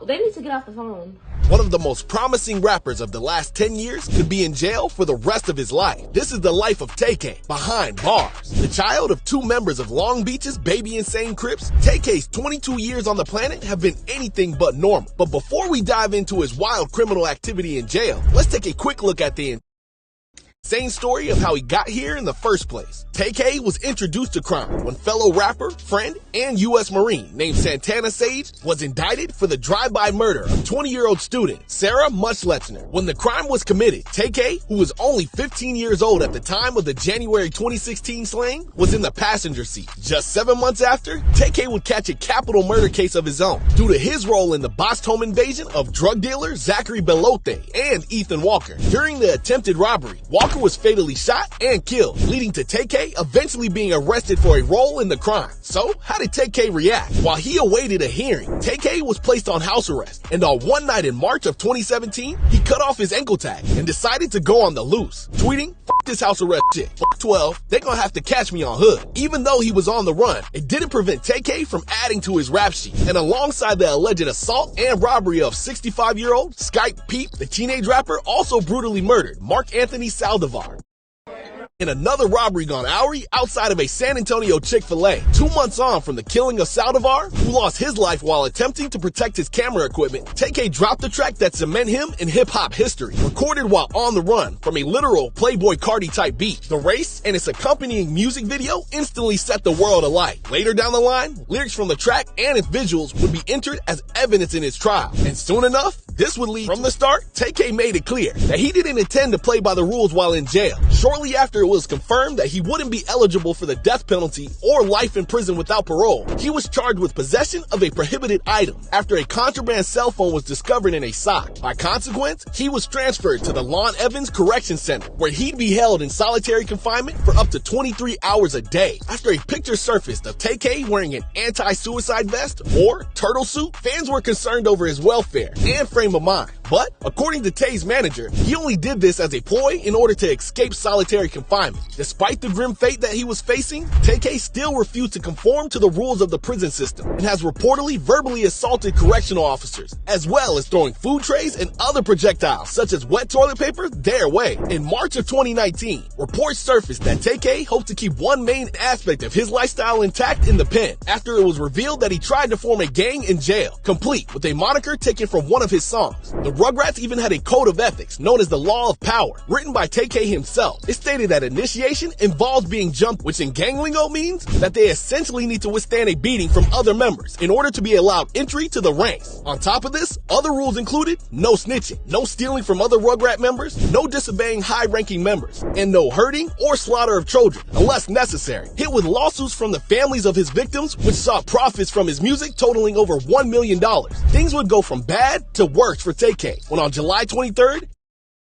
they need to get off the phone. One of the most promising rappers of the last 10 years could be in jail for the rest of his life. This is the life of Tay-K, behind bars. The child of two members of Long Beach's Baby Insane Crips, Tay-K's 22 years on the planet have been anything but normal. But before we dive into his wild criminal activity in jail, let's take a quick look at the insane story of how he got here in the first place. Tay-K was introduced to crime when fellow rapper, friend, and U.S. Marine named Santana Sage was indicted for the drive-by murder of 20-year-old student Sarah Muschletzner. When the crime was committed, Tay-K, who was only 15 years old at the time of the January 2016 slaying, was in the passenger seat. Just 7 months after, Tay-K would catch a capital murder case of his own due to his role in the Boston home invasion of drug dealer Zachary Belote and Ethan Walker. During the attempted robbery, Walker was fatally shot and killed, leading to Tay-K eventually being arrested for a role in the crime. So, how did Tay-K react? While he awaited a hearing, Tay-K was placed on house arrest, and on one night in March of 2017, he cut off his ankle tag and decided to go on the loose, tweeting, "F this house arrest shit. F 12, they gonna have to catch me on hood." Even though he was on the run, it didn't prevent Tay-K from adding to his rap sheet. And alongside the alleged assault and robbery of 65-year-old Skype Peep, the teenage rapper also brutally murdered Mark Anthony Saldivar in another robbery gone hourly outside of a San Antonio Chick-fil-A. 2 months on from the killing of Saldivar, who lost his life while attempting to protect his camera equipment, Tay-K dropped the track that cemented him in hip-hop history, recorded while on the run from a literal Playboy Cardi type beat. The race and its accompanying music video instantly set the world alight. Later down the line, lyrics from the track and its visuals would be entered as evidence in his trial. And soon enough, this would lead. From the start, Tay-K made it clear that he didn't intend to play by the rules while in jail. Shortly after it was confirmed that he wouldn't be eligible for the death penalty or life in prison without parole, he was charged with possession of a prohibited item after a contraband cell phone was discovered in a sock. By consequence, he was transferred to the Lon Evans Correction Center, where he'd be held in solitary confinement for up to 23 hours a day. After a picture surfaced of Tay-K wearing an anti-suicide vest or turtle suit, fans were concerned over his welfare and frame of mind. But, according to Tay's manager, he only did this as a ploy in order to escape solitary confinement. Despite the grim fate that he was facing, Tay-K still refused to conform to the rules of the prison system and has reportedly verbally assaulted correctional officers, as well as throwing food trays and other projectiles, such as wet toilet paper, their way. In March of 2019, reports surfaced that Tay-K hoped to keep one main aspect of his lifestyle intact in the pen, after it was revealed that he tried to form a gang in jail, complete with a moniker taken from one of his songs. The Rugrats even had a code of ethics known as the Law of Power, written by Tay-K himself. It stated that initiation involves being jumped, which in gang lingo means that they essentially need to withstand a beating from other members in order to be allowed entry to the ranks. On top of this, other rules included no snitching, no stealing from other Rugrat members, no disobeying high-ranking members, and no hurting or slaughter of children unless necessary. Hit with lawsuits from the families of his victims, which saw profits from his music totaling over $1 million. Things would go from bad to worse for Tay-K when on July 23rd,